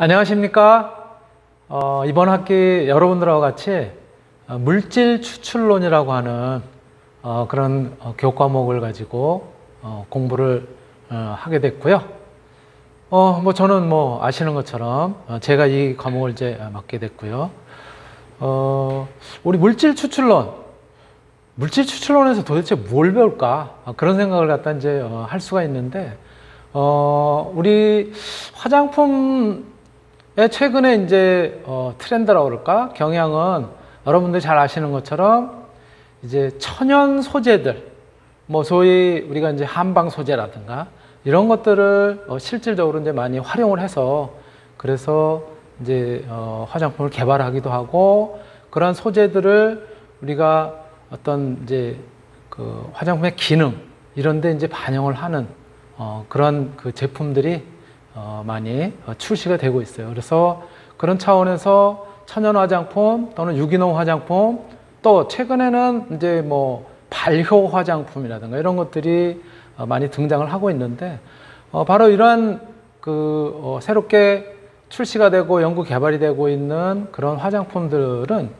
안녕하십니까? 이번 학기 여러분들하고 같이 물질 추출론이라고 하는 그런 교과목을 가지고 공부를 하게 됐고요. 저는 아시는 것처럼 제가 이 과목을 이제 맡게 됐고요. 우리 물질 추출론에서 도대체 뭘 배울까? 그런 생각을 갖다 이제 할 수가 있는데, 우리 화장품의 최근에 이제 트렌드라고 그럴까? 경향은 여러분들 잘 아시는 것처럼 이제 천연 소재들, 소위 우리가 이제 한방 소재라든가 이런 것들을 실질적으로 이제 많이 활용을 해서 그래서 이제 화장품을 개발하기도 하고, 그런 소재들을 우리가 어떤 이제 그 화장품의 기능 이런데 이제 반영을 하는 그런 그 제품들이 많이 출시가 되고 있어요. 그래서 그런 차원에서 천연 화장품 또는 유기농 화장품, 또 최근에는 이제 발효 화장품이라든가 이런 것들이 많이 등장을 하고 있는데, 바로 이러한 그 새롭게 출시가 되고 연구 개발이 되고 있는 그런 화장품들은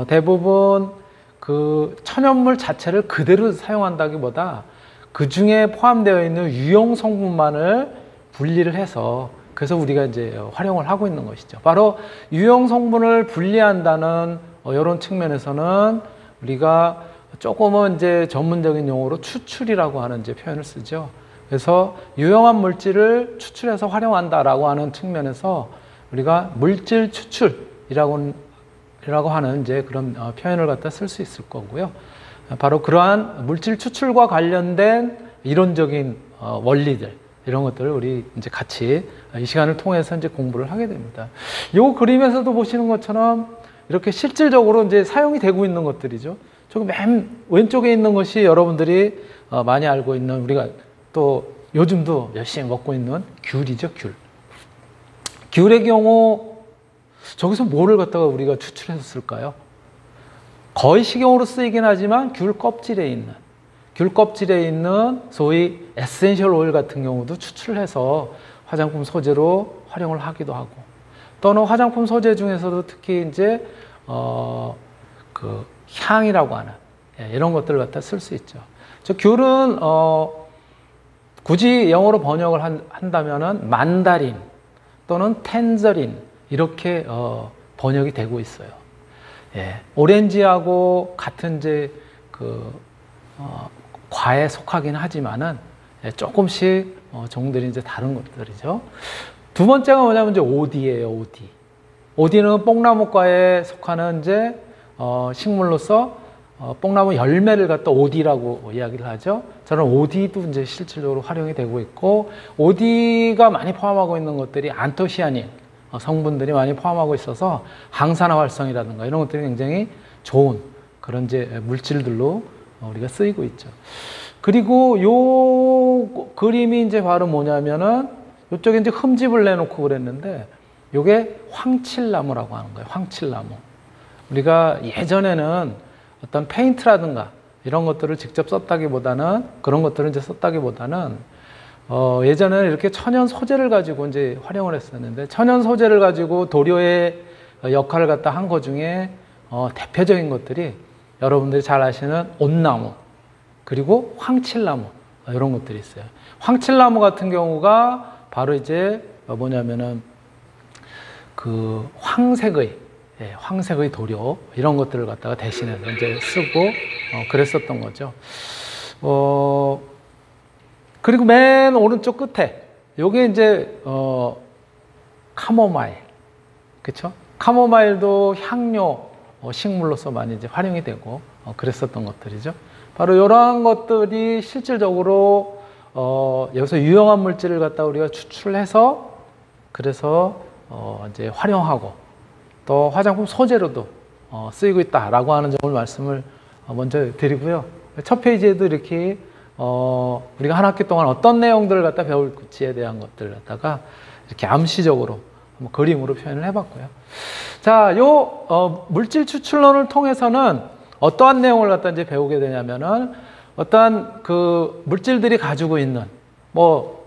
대부분 그 천연물 자체를 그대로 사용한다기보다 그 중에 포함되어 있는 유용 성분만을 분리를 해서 그래서 우리가 이제 활용을 하고 있는 것이죠. 바로 유용 성분을 분리한다는 이런 측면에서는 우리가 조금은 이제 전문적인 용어로 추출이라고 하는 이제 표현을 쓰죠. 그래서 유용한 물질을 추출해서 활용한다라고 하는 측면에서 우리가 물질 추출이라고 하는 이제 그런 표현을 갖다 쓸 수 있을 거고요. 바로 그러한 물질 추출과 관련된 이론적인 원리들, 이런 것들을 우리 이제 같이 이 시간을 통해서 이제 공부를 하게 됩니다. 이 그림에서도 보시는 것처럼 이렇게 실질적으로 이제 사용이 되고 있는 것들이죠. 저기 맨 왼쪽에 있는 것이 여러분들이 많이 알고 있는, 우리가 또 요즘도 열심히 먹고 있는 귤이죠, 귤. 귤의 경우 저기서 뭐를 갖다가 우리가 추출해서 쓸까요? 거의 식용으로 쓰이긴 하지만 귤 껍질에 있는 소위 에센셜 오일 같은 경우도 추출해서 화장품 소재로 활용을 하기도 하고, 또는 화장품 소재 중에서도 특히 이제 그 향이라고 하는 이런 것들을 갖다 쓸 수 있죠. 저 귤은 굳이 영어로 번역을 한다면은 만다린 또는 텐저린 이렇게 번역이 되고 있어요. 오렌지하고 같은 이제 그 과에 속하긴 하지만은 조금씩 종들이 이제 다른 것들이죠. 두 번째가 뭐냐면 이제 오디예요, 오디. 오디는 뽕나무과에 속하는 이제 식물로서 뽕나무 열매를 갖다 오디라고 이야기를 하죠. 저는 오디도 이제 실질적으로 활용이 되고 있고, 오디가 많이 포함하고 있는 것들이 안토시아닌 성분들이 많이 포함하고 있어서 항산화 활성이라든가 이런 것들이 굉장히 좋은 그런 이제 물질들로 우리가 쓰이고 있죠. 그리고 요 그림이 이제 바로 뭐냐면은 이쪽에 이제 흠집을 내놓고 그랬는데, 요게 황칠나무라고 하는 거예요. 황칠나무. 우리가 예전에는 어떤 페인트라든가 이런 것들을 직접 썼다기보다는, 그런 것들을 이제 썼다기보다는 예전에는 이렇게 천연 소재를 가지고 이제 활용을 했었는데, 천연 소재를 가지고 도료의 역할을 갖다 한 것 중에 대표적인 것들이 여러분들이 잘 아시는 온나무, 그리고 황칠나무, 이런 것들이 있어요. 황칠나무 같은 경우가 바로 이제 뭐냐면은 그 황색의 도료, 이런 것들을 갖다가 대신해서 이제 쓰고 그랬었던 거죠. 그리고 맨 오른쪽 끝에 요게 이제 카모마일, 그렇죠? 카모마일도 향료 식물로서 많이 이제 활용이 되고 그랬었던 것들이죠. 바로 이러한 것들이 실질적으로 여기서 유용한 물질을 갖다 우리가 추출해서 그래서 이제 활용하고 또 화장품 소재로도 쓰이고 있다라고 하는 점을 말씀을 먼저 드리고요. 첫 페이지에도 이렇게 우리가 한 학기 동안 어떤 내용들을 갖다 배울지에 대한 것들을 갖다가 이렇게 암시적으로 그림으로 표현을 해봤고요. 자, 요 물질 추출론을 통해서는 어떠한 내용을 갖다 이제 배우게 되냐면은, 어떠한 그 물질들이 가지고 있는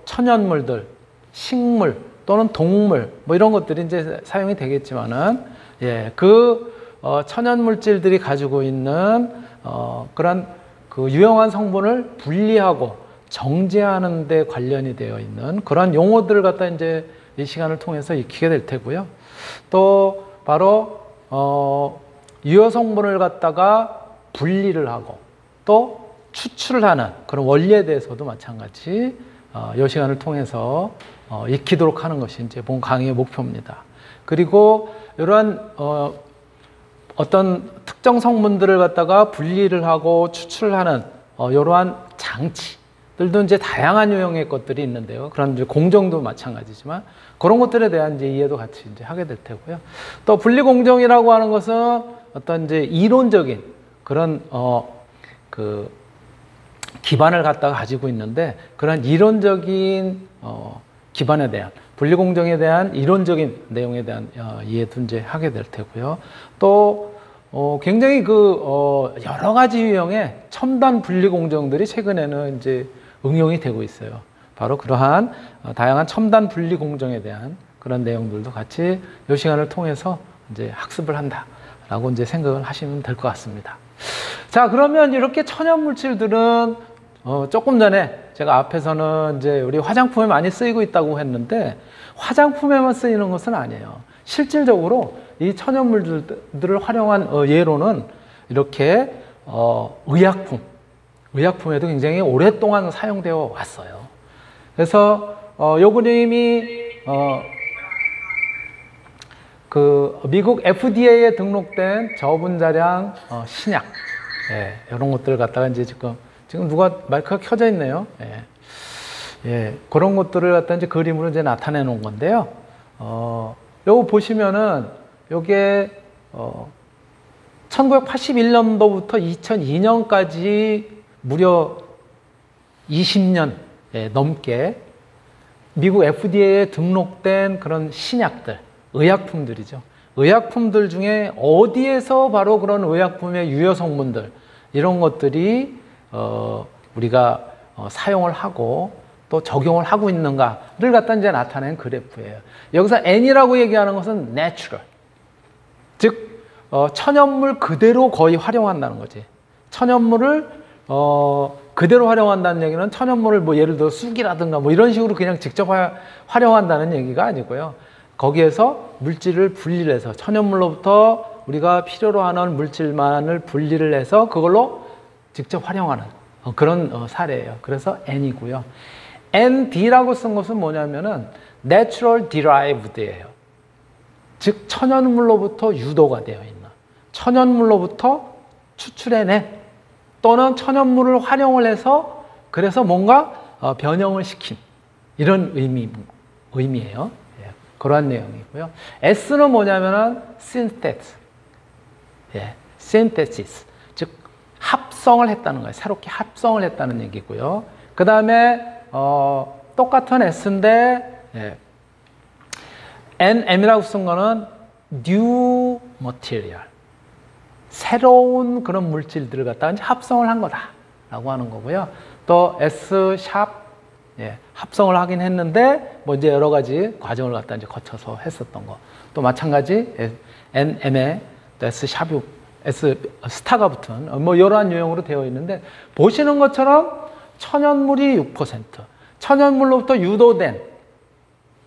천연물들, 식물, 또는 동물 뭐 이런 것들이 이제 사용이 되겠지만은 천연 물질들이 가지고 있는 그런 그 유용한 성분을 분리하고 정제하는 데 관련이 되어 있는 그런 용어들을 갖다 이제 이 시간을 통해서 익히게 될 테고요. 또 바로 유효 성분을 갖다가 분리를 하고 또 추출을 하는 그런 원리에 대해서도 마찬가지 이 시간을 통해서 익히도록 하는 것이 이제 본 강의의 목표입니다. 그리고 이러한 어떤 특정 성분들을 갖다가 분리를 하고 추출을 하는 이러한 장치들도 이제 다양한 유형의 것들이 있는데요. 그런 이제 공정도 마찬가지지만 그런 것들에 대한 이제 이해도 같이 이제 하게 될 테고요. 또 분리 공정이라고 하는 것은 어떤 이제 이론적인 그런 그 기반을 갖다가 가지고 있는데 그런 이론적인 기반에 대한 분리 공정에 대한 이론적인 내용에 대한 이해도 이제 하게 될 테고요. 또 굉장히 여러 가지 유형의 첨단 분리 공정들이 최근에는 이제 응용이 되고 있어요. 바로 그러한 다양한 첨단 분리 공정에 대한 그런 내용들도 같이 이 시간을 통해서 이제 학습을 한다라고 이제 생각을 하시면 될 것 같습니다. 자, 그러면 이렇게 천연 물질들은 조금 전에 제가 앞에서는 이제 우리 화장품에 많이 쓰이고 있다고 했는데 화장품에만 쓰이는 것은 아니에요. 실질적으로 이 천연 물질들을 활용한 예로는 이렇게 의약품에도 굉장히 오랫동안 사용되어 왔어요. 그래서 요 그림이 그 미국 FDA에 등록된 저분자량 신약 이런 것들을 갖다가 이제 지금 누가 마이크가 켜져 있네요. 그런 것들을 갖다 이제 그림으로 이제 나타내 놓은 건데요. 요거 보시면은 요게 1981년도부터 2002년까지 무려 20년 넘게 미국 FDA에 등록된 그런 신약들, 의약품들이죠. 의약품들 중에 어디에서 바로 그런 의약품의 유효 성분들 이런 것들이 우리가 사용을 하고 또 적용을 하고 있는가를 갖다 이제 나타낸 그래프예요. 여기서 N이라고 얘기하는 것은 natural, 즉 천연물 그대로 거의 활용한다는 거지. 천연물을 그대로 활용한다는 얘기는 천연물을 뭐 예를 들어 쑥이라든가 뭐 이런 식으로 그냥 직접 활용한다는 얘기가 아니고요. 거기에서 물질을 분리를 해서 천연물로부터 우리가 필요로 하는 물질만을 분리를 해서 그걸로 직접 활용하는 그런 사례예요. 그래서 N이고요. ND라고 쓴 것은 뭐냐면은 Natural Derived예요. 즉 천연물로부터 유도가 되어 있는, 천연물로부터 추출해낸 또는 천연물을 활용을 해서 그래서 뭔가 변형을 시킨 이런 의미예요. 그러한 내용이고요. S는 뭐냐면은 synthesis, synthesis, 즉 합성을 했다는 거예요. 새롭게 합성을 했다는 얘기고요. 그 다음에 똑같은 S인데 NM이라고 쓴 거는 new material, 새로운 그런 물질들을 갖다가 이제 합성을 한 거다라고 하는 거고요. 또 S 샵 합성을 하긴 했는데 뭐 이제 여러 가지 과정을 갖다 이제 거쳐서 했었던 거. 또 마찬가지 NM에 S 샵이 S 스타가 붙은 뭐 이러한 유형으로 되어 있는데 보시는 것처럼 천연물이 6%, 천연물로부터 유도된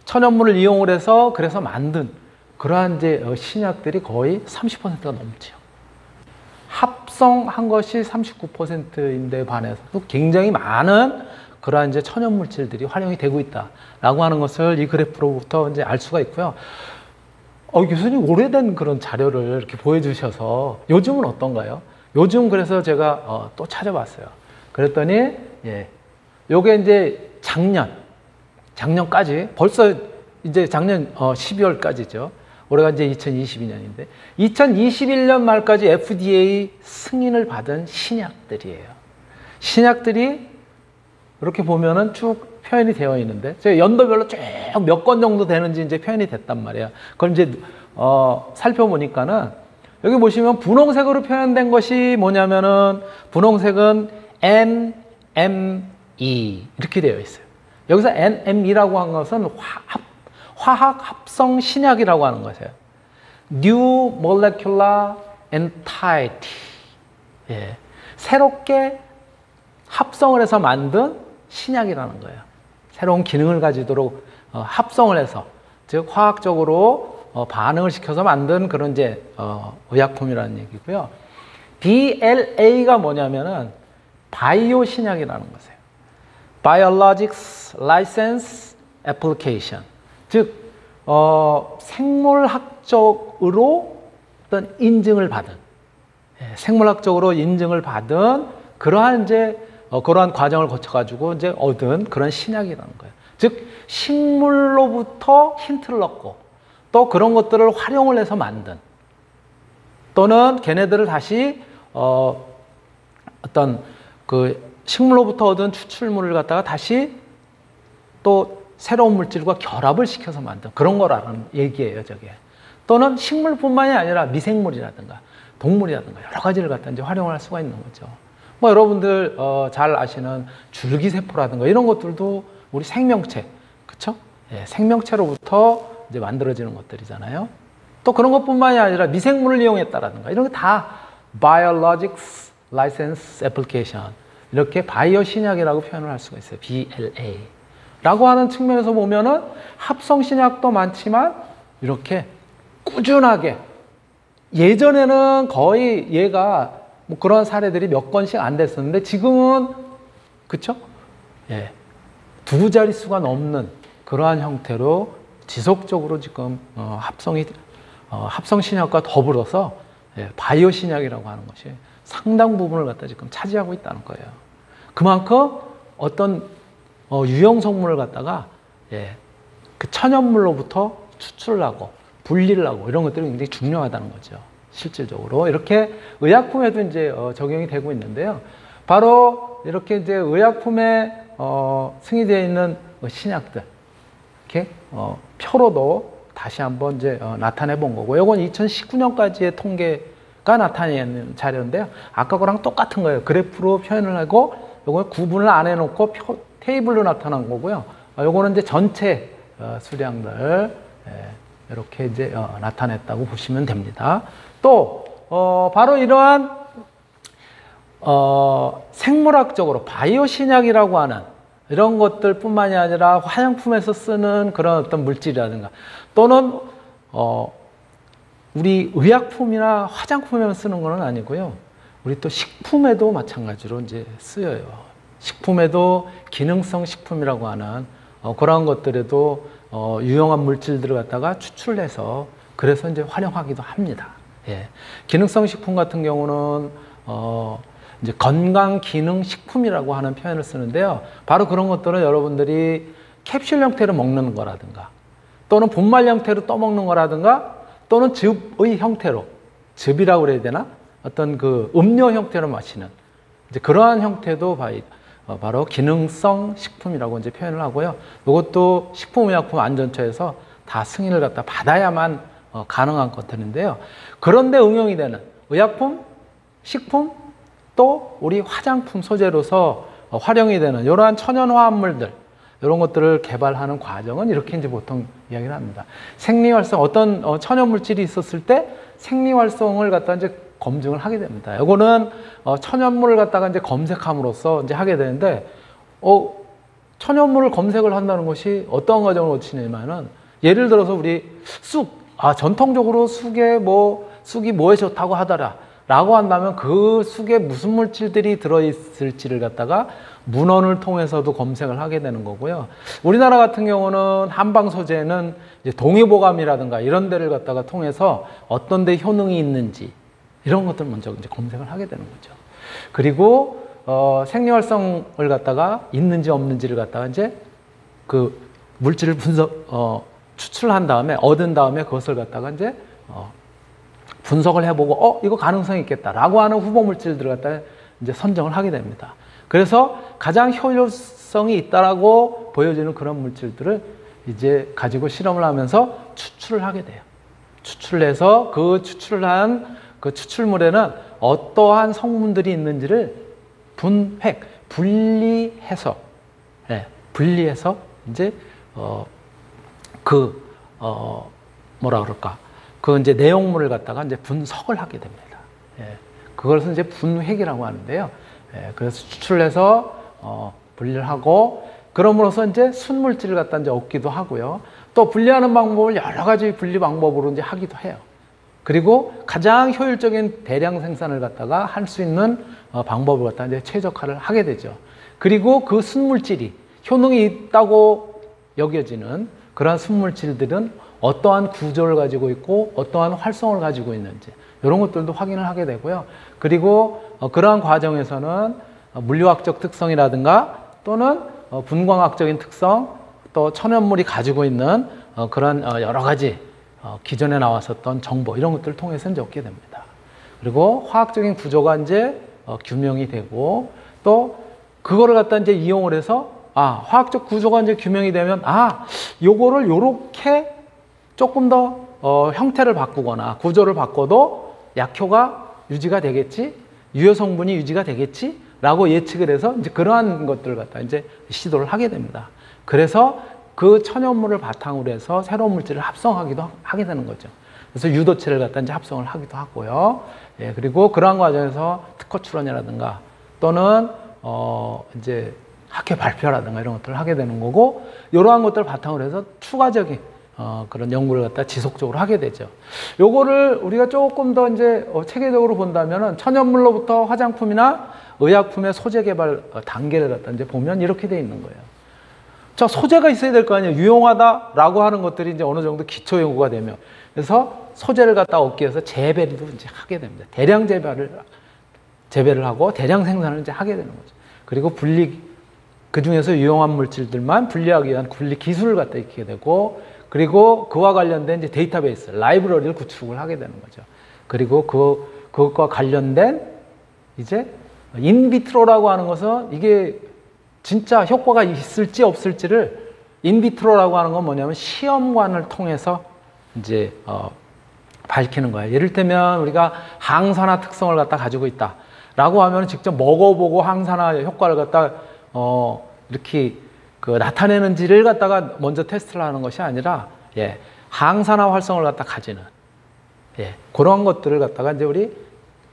천연물을 이용을 해서 그래서 만든 그러한 이제 신약들이 거의 30%가 넘죠. 합성한 것이 39%인데 반해서 또 굉장히 많은 그러한 이제 천연 물질들이 활용이 되고 있다라고 하는 것을 이 그래프로부터 이제 알 수가 있고요. 교수님 오래된 그런 자료를 이렇게 보여주셔서 요즘은 어떤가요? 요즘 그래서 제가 또 찾아봤어요. 그랬더니 요게 이제 작년까지 벌써 이제 작년 12월까지죠. 올해가 이제 2022년인데 2021년 말까지 FDA 승인을 받은 신약들이에요. 신약들이 이렇게 보면은 쭉 표현이 되어 있는데 제가 연도별로 쭉 몇 건 정도 되는지 이제 표현이 됐단 말이에요. 그걸 이제 살펴보니까는 여기 보시면 분홍색으로 표현된 것이 뭐냐면은 분홍색은 NME 이렇게 되어 있어요. 여기서 NME라고 한 것은 화학 합성 신약이라고 하는 것이에요. New molecular entity. 예. 새롭게 합성을 해서 만든 신약이라는 거예요. 새로운 기능을 가지도록 합성을 해서, 즉 화학적으로 반응을 시켜서 만든 그런 이제 의약품이라는 얘기고요. BLA가 뭐냐면은 바이오 신약이라는 것이에요. Biologics License Application. 즉 생물학적으로 어떤 인증을 받은, 생물학적으로 인증을 받은 그러한 이제 그러한 과정을 거쳐가지고 이제 얻은 그런 신약이라는 거예요. 즉 식물로부터 힌트를 얻고 또 그런 것들을 활용을 해서 만든, 또는 걔네들을 다시 어떤 그 식물로부터 얻은 추출물을 갖다가 다시 또 새로운 물질과 결합을 시켜서 만든 그런 거라는 얘기예요, 저게. 또는 식물뿐만이 아니라 미생물이라든가 동물이라든가 여러 가지를 갖다 이제 활용을 할 수가 있는 거죠. 뭐 여러분들 잘 아시는 줄기세포라든가 이런 것들도 우리 생명체, 그쵸? 예, 생명체로부터 이제 만들어지는 것들이잖아요. 또 그런 것뿐만이 아니라 미생물을 이용했다라든가 이런 게 다 Biologics License Application, 이렇게 바이오 신약이라고 표현을 할 수가 있어요. BLA 라고 하는 측면에서 보면은 합성 신약도 많지만 이렇게 꾸준하게, 예전에는 거의 얘가 뭐 그런 사례들이 몇 건씩 안 됐었는데 지금은, 그쵸? 예, 두 자릿수가 넘는 그러한 형태로 지속적으로 지금 합성 신약과 더불어서 바이오 신약이라고 하는 것이 상당 부분을 갖다 지금 차지하고 있다는 거예요. 그만큼 어떤 유형 성분을 갖다가 그 천연물로부터 추출을 하고 분리를 하고 이런 것들이 굉장히 중요하다는 거죠. 실질적으로 이렇게 의약품에도 이제 적용이 되고 있는데요. 바로 이렇게 이제 의약품에 승인되어 있는 신약들, 이렇게 표로도 다시 한번 이제 나타내 본 거고, 이건 2019년까지의 통계가 나타내는 자료인데요. 아까 거랑 똑같은 거예요. 그래프로 표현을 하고, 요거 구분을 안 해놓고 테이블로 나타난 거고요. 요거는 이제 전체 수량들 이렇게 이제 나타냈다고 보시면 됩니다. 또 바로 이러한 생물학적으로 바이오 신약이라고 하는 이런 것들뿐만이 아니라 화장품에서 쓰는 그런 어떤 물질이라든가, 또는 우리 의약품이나 화장품에만 쓰는 건 아니고요. 우리 또 식품에도 마찬가지로 이제 쓰여요. 식품에도 기능성 식품이라고 하는 그런 것들에도 유용한 물질들을 갖다가 추출해서 그래서 이제 활용하기도 합니다. 예. 기능성 식품 같은 경우는 이제 건강기능식품이라고 하는 표현을 쓰는데요. 바로 그런 것들은 여러분들이 캡슐 형태로 먹는 거라든가, 또는 분말 형태로 떠먹는 거라든가, 또는 즙의 형태로, 즙이라고 그래야 되나? 어떤 그 음료 형태로 마시는 이제 그러한 형태도 바로 기능성 식품이라고 이제 표현을 하고요. 이것도 식품의약품안전처에서 다 승인을 갖다 받아야만 가능한 것들인데요. 그런데 응용이 되는 의약품, 식품, 또 우리 화장품 소재로서 활용이 되는 이러한 천연화합물들, 이런 것들을 개발하는 과정은 이렇게 이제 보통 이야기를 합니다. 생리활성, 어떤 천연물질이 있었을 때 생리활성을 갖다 이제 검증을 하게 됩니다. 이거는 천연물을 갖다가 이제 검색함으로써 이제 하게 되는데, 천연물을 검색을 한다는 것이 어떤 과정을 거치냐면은, 예를 들어서 우리 쑥, 전통적으로 쑥이 뭐에 좋다고 하더라 라고 한다면 그 쑥에 무슨 물질들이 들어있을지를 갖다가 문헌을 통해서도 검색을 하게 되는 거고요. 우리나라 같은 경우는 한방 소재는 이제 동의보감이라든가 이런 데를 갖다가 통해서 어떤 데 효능이 있는지 이런 것들 먼저 이제 검색을 하게 되는 거죠. 그리고 생리활성을 갖다가 있는지 없는지를 갖다가 이제 그 물질을 추출한 다음에 얻은 다음에 그것을 갖다가 이제 분석을 해보고 이거 가능성이 있겠다라고 하는 후보 물질들을 갖다가 이제 선정을 하게 됩니다. 그래서 가장 효율성이 있다라고 보여지는 그런 물질들을 이제 가지고 실험을 하면서 추출을 하게 돼요. 추출을 해서 그 추출한 그 추출물에는 어떠한 성분들이 있는지를 분리해서 이제 그 뭐라 그럴까? 그 이제 내용물을 갖다가 이제 분석을 하게 됩니다. 예. 그것을 이제 분획이라고 하는데요. 예. 그래서 추출해서 분리를 하고, 그럼으로써 이제 순물질을 갖다 이제 얻기도 하고요. 또 분리하는 방법을 여러 가지 분리 방법으로 이제 하기도 해요. 그리고 가장 효율적인 대량 생산을 갖다가 할 수 있는 방법을 갖다 이제 최적화를 하게 되죠. 그리고 그 순물질이 효능이 있다고 여겨지는 그러한 순물질들은 어떠한 구조를 가지고 있고 어떠한 활성을 가지고 있는지 이런 것들도 확인을 하게 되고요. 그리고 그러한 과정에서는 물리학적 특성이라든가 또는 분광학적인 특성, 또 천연물이 가지고 있는 그런 여러 가지 기존에 나왔었던 정보 이런 것들을 통해서 이제 얻게 됩니다. 그리고 화학적인 구조가 이제 규명이 되고, 또 그거를 갖다 이제 이용을 해서 화학적 구조가 이제 규명이 되면 요거를 요렇게 조금 더 형태를 바꾸거나 구조를 바꿔도 약효가 유지가 되겠지, 유효 성분이 유지가 되겠지 라고 예측을 해서 이제 그러한 것들을 갖다 이제 시도를 하게 됩니다. 그래서 그 천연물을 바탕으로 해서 새로운 물질을 합성하기도 하게 되는 거죠. 그래서 유도체를 갖다 이제 합성을 하기도 하고요. 예, 그리고 그러한 과정에서 특허 출원이라든가 또는 이제 학회 발표라든가 이런 것들을 하게 되는 거고, 이러한 것들을 바탕으로 해서 추가적인 그런 연구를 갖다 지속적으로 하게 되죠. 요거를 우리가 조금 더 이제 체계적으로 본다면은 천연물로부터 화장품이나 의약품의 소재 개발 단계를 갖다 이제 보면 이렇게 돼 있는 거예요. 자, 소재가 있어야 될 거 아니에요. 유용하다라고 하는 것들이 이제 어느 정도 기초 연구가 되면, 그래서 소재를 갖다 얻기 위해서 재배를 이제 하게 됩니다. 대량 재배를 하고 대량 생산을 이제 하게 되는 거죠. 그리고 그 중에서 유용한 물질들만 분리하기 위한 분리 기술을 갖다 익히게 되고, 그리고 그와 관련된 이제 데이터베이스, 라이브러리를 구축을 하게 되는 거죠. 그리고 그것과 관련된 이제 인비트로라고 하는 것은 이게 진짜 효과가 있을지 없을지를, 인비트로라고 하는 건 뭐냐면 시험관을 통해서 이제 밝히는 거예요. 예를 들면 우리가 항산화 특성을 갖다 가지고 있다라고 하면 직접 먹어보고 항산화 효과를 갖다 이렇게 나타내는지를 갖다가 먼저 테스트를 하는 것이 아니라, 항산화 활성을 갖다 가지는 그런 것들을 갖다가 이제 우리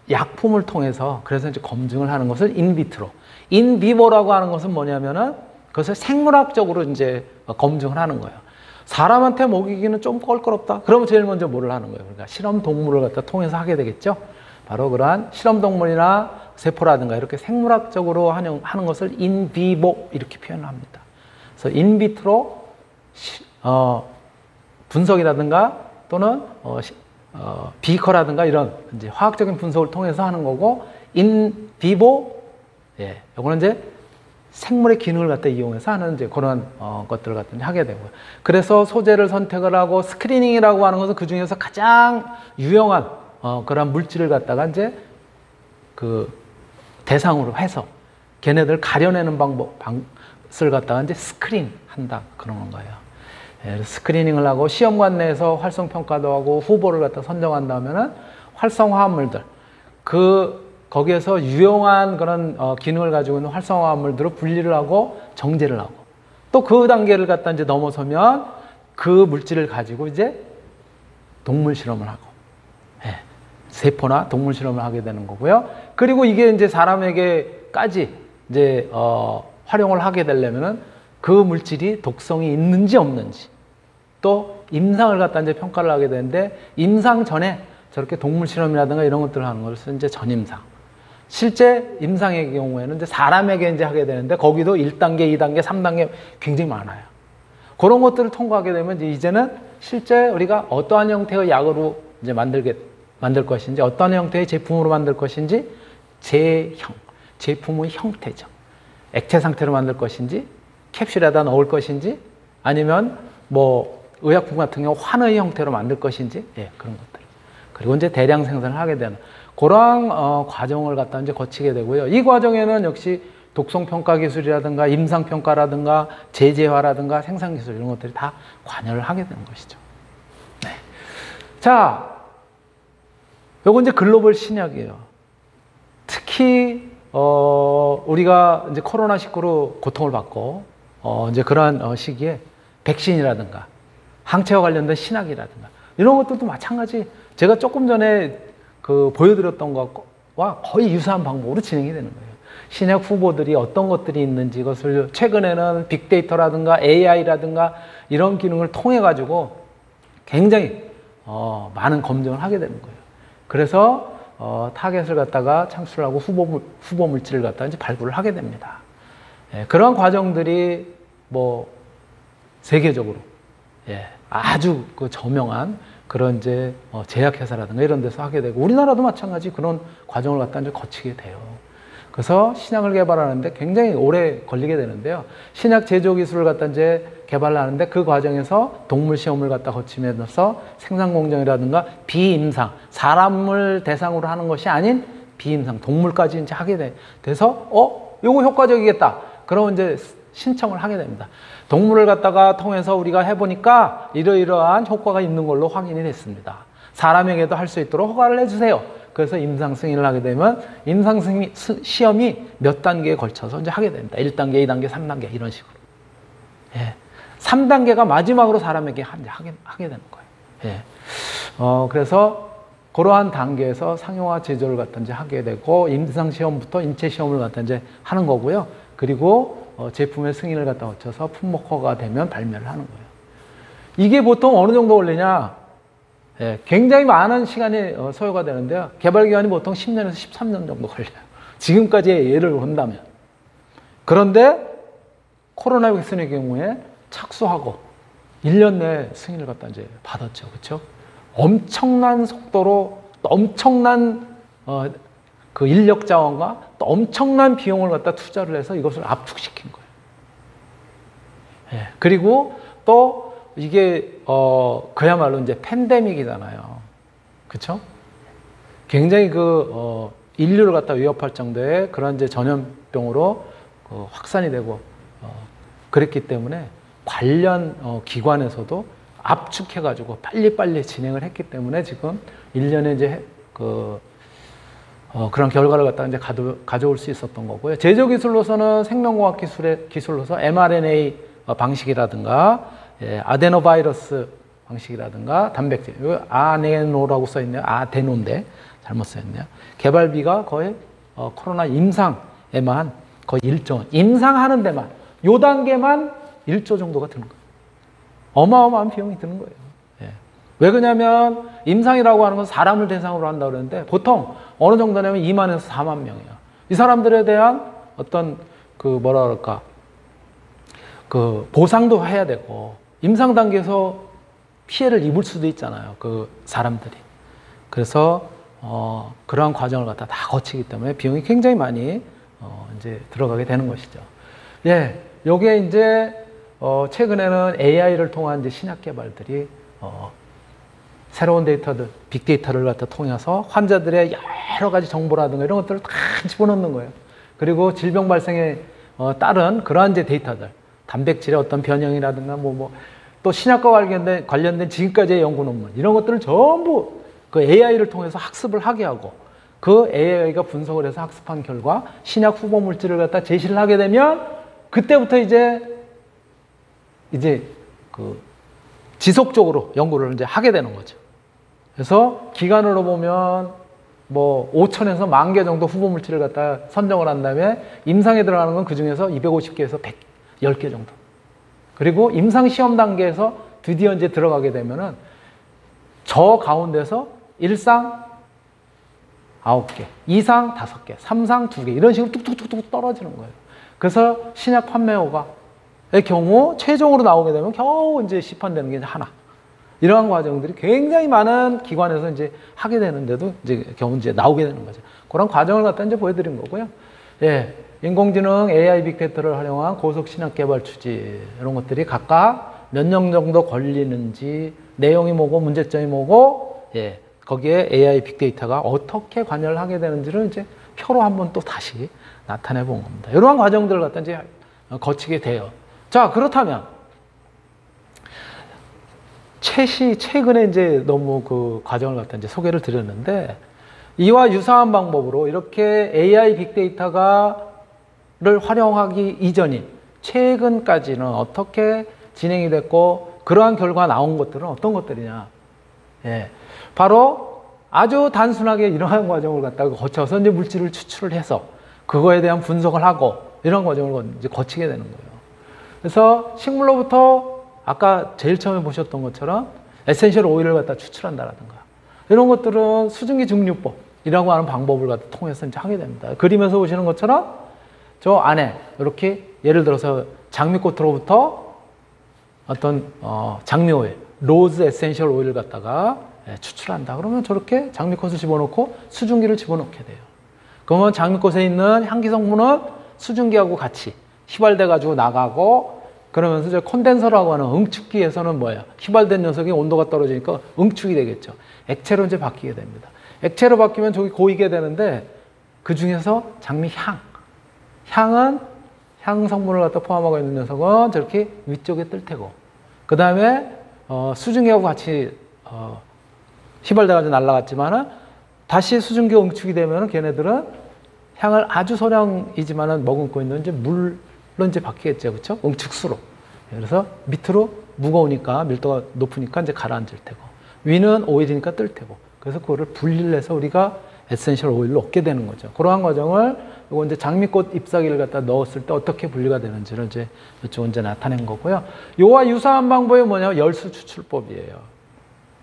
약품을 통해서 그래서 이제 검증을 하는 것을 인비트로. 인비보라고 하는 것은 뭐냐면은 그것을 생물학적으로 이제 검증을 하는 거예요. 사람한테 먹이기는 좀 껄끄럽다. 그러면 제일 먼저 뭐를 하는 거예요? 그러니까 실험 동물을 갖다 통해서 하게 되겠죠. 바로 그러한 실험 동물이나 세포라든가 이렇게 생물학적으로 하는 것을 인비보 이렇게 표현을 합니다. 그래서 인비트로 분석이라든가 또는 비커라든가 이런 이제 화학적인 분석을 통해서 하는 거고, 인비보 이거는 이제 생물의 기능을 갖다 이용해서 하는 이제 그런 것들을 갖다 하게 되고요. 그래서 소재를 선택을 하고, 스크리닝이라고 하는 것은 그 중에서 가장 유용한 그런 물질을 갖다가 이제 그 대상으로 해서 걔네들 가려내는 방법을 갖다가 이제 스크린 한다 그런 건가요. 스크리닝을 하고 시험관 내에서 활성 평가도 하고 후보를 갖다 선정한다 하면은 활성화합물들, 거기에서 유용한 그런 기능을 가지고 있는 활성화합물들을 분리를 하고 정제를 하고, 또 그 단계를 갖다 이제 넘어서면 그 물질을 가지고 이제 동물 실험을 하고, 세포나 동물 실험을 하게 되는 거고요. 그리고 이게 이제 사람에게까지 이제 활용을 하게 되려면은 그 물질이 독성이 있는지 없는지, 또 임상을 갖다 이제 평가를 하게 되는데, 임상 전에 저렇게 동물 실험이라든가 이런 것들을 하는 것을 이제 전임상. 실제 임상의 경우에는 이제 사람에게 이제 하게 되는데, 거기도 1단계, 2단계, 3단계 굉장히 많아요. 그런 것들을 통과하게 되면 이제는 실제 우리가 어떠한 형태의 약으로 이제 만들 것인지, 어떤 형태의 제품으로 만들 것인지, 제품의 형태죠. 액체 상태로 만들 것인지, 캡슐에다 넣을 것인지, 아니면 뭐 의약품 같은 경우 환의 형태로 만들 것인지, 그런 것들. 그리고 이제 대량 생산을 하게 되는 그러한 과정을 갖다 이제 거치게 되고요. 이 과정에는 역시 독성 평가 기술이라든가 임상 평가라든가 제재화라든가 생산 기술 이런 것들이 다 관여를 하게 되는 것이죠. 자, 요건 이제 글로벌 신약이에요. 특히 우리가 이제 코로나19로 고통을 받고 이제 그러한 시기에 백신이라든가 항체와 관련된 신약이라든가 이런 것들도 마찬가지 제가 조금 전에 그 보여드렸던 것과 거의 유사한 방법으로 진행이 되는 거예요. 신약 후보들이 어떤 것들이 있는지 이것을 최근에는 빅데이터라든가 AI라든가 이런 기능을 통해 가지고 굉장히 많은 검증을 하게 되는 거예요. 그래서 타겟을 갖다가 창출하고 후보 물질을 갖다가 이제 발굴을 하게 됩니다. 예, 그런 과정들이 뭐 세계적으로 예, 아주 그 저명한 그런 이제 제약회사라든가 이런 데서 하게 되고 우리나라도 마찬가지 그런 과정을 갖다 이제 거치게 돼요. 그래서 신약을 개발하는데 굉장히 오래 걸리게 되는데요. 신약 제조 기술을 갖다 이제 개발하는데 그 과정에서 동물 시험을 갖다 거치면서 생산 공정이라든가 비임상, 사람을 대상으로 하는 것이 아닌 비임상, 동물까지 이제 하게 돼서 요거 효과적이겠다. 그러면 이제 신청을 하게 됩니다. 동물을 갖다가 통해서 우리가 해보니까 이러이러한 효과가 있는 걸로 확인이 됐습니다. 사람에게도 할 수 있도록 허가를 해주세요. 그래서 임상 승인을 하게 되면 임상 시험이 몇 단계에 걸쳐서 이제 하게 됩니다. 1단계, 2단계, 3단계 이런 식으로. 예. 3단계가 마지막으로 사람에게 하게 되는 거예요. 예. 그래서 그러한 단계에서 상용화 제조를 갖다 이제 하게 되고 임상 시험부터 인체 시험을 갖다 이제 하는 거고요. 그리고 제품의 승인을 갖다 거쳐서 품목허가 되면 발매를 하는 거예요. 이게 보통 어느 정도 걸리냐? 예, 굉장히 많은 시간이 소요가 되는데요. 개발 기간이 보통 10년에서 13년 정도 걸려요. 지금까지의 예를 본다면. 그런데 코로나 백신의 경우에 착수하고 1년 내에 승인을 갖다 이제 받았죠. 그렇죠? 엄청난 속도로 엄청난 그 인력 자원과 또 엄청난 비용을 갖다 투자를 해서 이것을 압축시킨 거예요. 예, 그리고 또 이게 그야말로 이제 팬데믹이잖아요. 그렇죠? 굉장히 그 인류를 갖다 위협할 정도의 그런 이제 전염병으로 확산이 되고 그랬기 때문에 관련 기관에서도 압축해가지고 빨리빨리 진행을 했기 때문에 지금 1년에 이제 그런 결과를 갖다가 이제 가져올 수 있었던 거고요. 제조 기술로서는 생명공학 기술로서 mRNA 방식이라든가 예, 아데노바이러스 방식이라든가 단백질, 이거 아네노라고 써있네요. 아데노인데 잘못 써있네요. 개발비가 거의 코로나 임상에만 거의 1조 원, 임상하는 데만 요 단계만 1조 정도가 드는 거예요. 어마어마한 비용이 드는 거예요. 예. 왜 그러냐면 임상이라고 하는 건 사람을 대상으로 한다고 그러는데 보통 어느 정도냐면 2만에서 4만 명이에요. 이 사람들에 대한 어떤 그 뭐라 그럴까 그 보상도 해야 되고 임상 단계에서 피해를 입을 수도 있잖아요. 그 사람들이. 그래서 그러한 과정을 갖다 다 거치기 때문에 비용이 굉장히 많이 이제 들어가게 되는 것이죠. 예, 요게 이제 최근에는 AI를 통한 이제 신약 개발들이 새로운 데이터들, 빅데이터를 갖다 통해서 환자들의 여러 가지 정보라든가 이런 것들을 다 집어넣는 거예요. 그리고 질병 발생에 따른 그러한 이제 데이터들, 단백질의 어떤 변형이라든가 또 신약과 관련된 지금까지의 연구 논문 이런 것들을 전부 그 AI를 통해서 학습을 하게 하고 그 AI가 분석을 해서 학습한 결과 신약 후보 물질을 갖다 제시를 하게 되면 그때부터 이제 그 지속적으로 연구를 이제 하게 되는 거죠. 그래서 기간으로 보면 5천에서 10,000개 정도 후보 물질을 갖다 선정을 한 다음에 임상에 들어가는 건 그 중에서 250개에서 110개 정도. 그리고 임상 시험 단계에서 드디어 이제 들어가게 되면은 저 가운데서 1상 9개, 2상 5개, 3상 2개 이런 식으로 뚝뚝뚝뚝 떨어지는 거예요. 그래서 신약 판매허가의 경우 최종으로 나오게 되면 겨우 이제 시판되는 게 하나. 이러한 과정들이 굉장히 많은 기관에서 이제 하게 되는데도 이제 겨우 이제 나오게 되는 거죠. 그런 과정을 갖다 이제 보여드린 거고요. 예. 인공지능, AI 빅데이터를 활용한 고속 신약 개발 추진 이런 것들이 각각 몇 년 정도 걸리는지 내용이 뭐고 문제점이 뭐고 예, 거기에 AI 빅데이터가 어떻게 관여를 하게 되는지를 이제 표로 한번 또 다시 나타내 본 겁니다. 이러한 과정들을 갖다 이제 거치게 돼요. 자, 그렇다면 최근에 이제 너무 그 과정을 갖다 이제 소개를 드렸는데 이와 유사한 방법으로 이렇게 AI 빅데이터를 활용하기 이전인 최근까지는 어떻게 진행이 됐고 그러한 결과 나온 것들은 어떤 것들이냐? 예, 바로 아주 단순하게 이러한 과정을 갖다가 거쳐서 이제 물질을 추출을 해서 그거에 대한 분석을 하고 이런 과정을 이제 거치게 되는 거예요. 그래서 식물로부터 아까 제일 처음에 보셨던 것처럼 에센셜 오일을 갖다 추출한다라든가 이런 것들은 수증기 증류법이라고 하는 방법을 갖다 통해서 이제 하게 됩니다. 그림에서 보시는 것처럼 저 안에 이렇게 예를 들어서 장미꽃으로부터 어떤 장미 오일, 로즈 에센셜 오일을 갖다가 추출한다. 그러면 저렇게 장미꽃을 집어넣고 수증기를 집어넣게 돼요. 그러면 장미꽃에 있는 향기 성분은 수증기하고 같이 휘발돼 가지고 나가고 그러면서 저 콘덴서라고 하는 응축기에서는 뭐예요? 휘발된 녀석이 온도가 떨어지니까 응축이 되겠죠. 액체로 이제 바뀌게 됩니다. 액체로 바뀌면 저기 고이게 되는데 그 중에서 장미 향은 향 성분을 갖다 포함하고 있는 녀석은 저렇게 위쪽에 뜰 테고 그 다음에 수증기하고 같이 휘발돼 가지고 날아갔지만은 다시 수증기 응축이 되면은 걔네들은 향을 아주 소량이지만은 머금고 있는 이제 물로 이제 바뀌겠죠, 그렇죠? 응축수로. 그래서 밑으로 무거우니까 밀도가 높으니까 이제 가라앉을 테고 위는 오일이니까 뜰 테고 그래서 그거를 분리를 해서 우리가 에센셜 오일로 얻게 되는 거죠. 그러한 과정을 이거 이제 장미꽃 잎사귀를 갖다 넣었을 때 어떻게 분리가 되는지를 이제 이쪽 이제 나타낸 거고요. 요와 유사한 방법이 뭐냐면 열수 추출법이에요.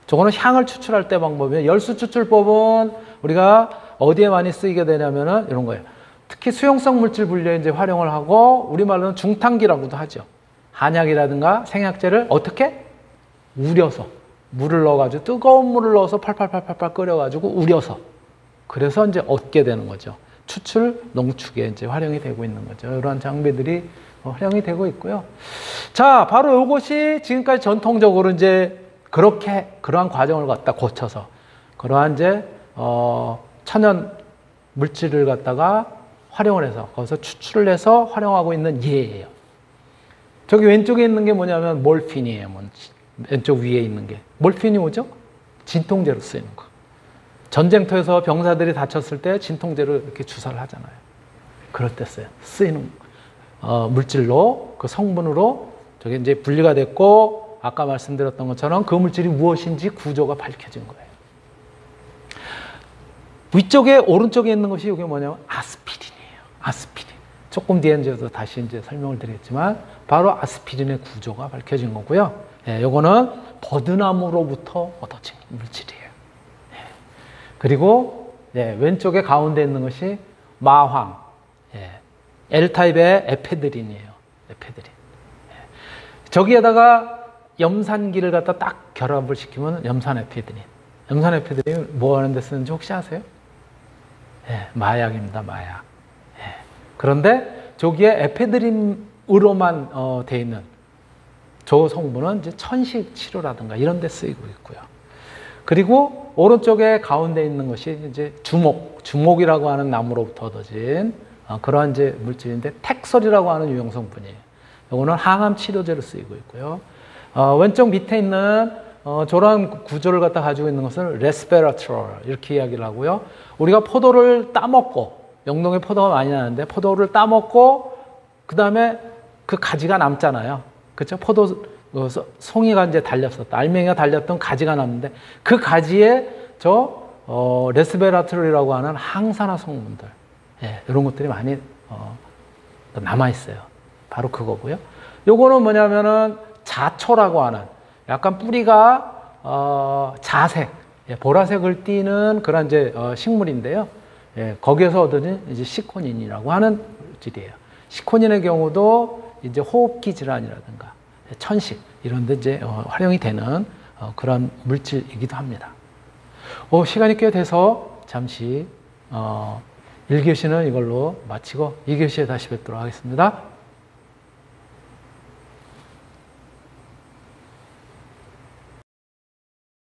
저거는 향을 추출할 때 방법이에요. 열수 추출법은 우리가 어디에 많이 쓰이게 되냐면은 이런 거예요. 특히 수용성 물질 분리에 이제 활용을 하고 우리말로는 중탕기라고도 하죠. 한약이라든가 생약제를 어떻게? 우려서 물을 넣어가지고 뜨거운 물을 넣어서 팔팔팔팔 끓여가지고 우려서 그래서 이제 얻게 되는 거죠. 추출, 농축에 이제 활용이 되고 있는 거죠. 이러한 장비들이 활용이 되고 있고요. 자, 바로 이것이 지금까지 전통적으로 이제 그러한 과정을 갖다 거쳐서 그러한 이제 천연 물질을 갖다가 활용을 해서 거기서 추출을 해서 활용하고 있는 예예요. 저기 왼쪽에 있는 게 뭐냐면 몰핀이에요. 왼쪽 위에 있는 게 몰핀이 뭐죠? 진통제로 쓰이는 거. 전쟁터에서 병사들이 다쳤을 때 진통제를 이렇게 주사를 하잖아요. 그럴 때 쓰이는 물질로 그 성분으로 저게 이제 분리가 됐고 아까 말씀드렸던 것처럼 그 물질이 무엇인지 구조가 밝혀진 거예요. 위쪽에 오른쪽에 있는 것이 이게 뭐냐면 아스피린이에요. 아스피린. 조금 뒤에 이제 다시 이제 설명을 드리겠지만 바로 아스피린의 구조가 밝혀진 거고요. 예, 요거는 버드나무로부터 얻어진 물질이에요. 예. 그리고 예, 왼쪽에 가운데 있는 것이 마황. 예. L타입의 에페드린이에요. 에페드린. 예. 저기에다가 염산기를 갖다 딱 결합을 시키면 염산에페드린. 염산에페드린이 뭐 하는 데 쓰는지 혹시 아세요? 예, 마약입니다. 마약. 예. 그런데 저기에 에페드린으로만 돼 있는 저 성분은 이제 천식 치료라든가 이런 데 쓰이고 있고요. 그리고 오른쪽에 가운데 있는 것이 이제 주목이라고 하는 나무로부터 얻어진 그러한 이제 물질인데 텍설이라고 하는 유형 성분이에요. 이거는 항암 치료제로 쓰이고 있고요. 왼쪽 밑에 있는 저런 구조를 갖다 가지고 있는 것은 레스베라트롤 이렇게 이야기를 하고요. 우리가 포도를 따먹고 영동에 포도가 많이 나는데 포도를 따먹고 그 다음에 그 가지가 남잖아요. 그렇죠? 포도 송이가 이제 달렸었다. 알맹이가 달렸던 가지가 남는데 그 가지에 저 레스베라트롤이라고 하는 항산화 성분들 예, 이런 것들이 많이 남아 있어요. 바로 그거고요. 요거는 뭐냐면은 자초라고 하는 약간 뿌리가 자색, 예, 보라색을 띠는 그런 이제 식물인데요. 예, 거기에서 얻어진 이제 시코닌이라고 하는 물질이에요. 시코닌의 경우도 이제 호흡기 질환이라든가 천식 이런 데 이제 활용이 되는 그런 물질이기도 합니다. 시간이 꽤 돼서 잠시 1교시는 이걸로 마치고 2교시에 다시 뵙도록 하겠습니다.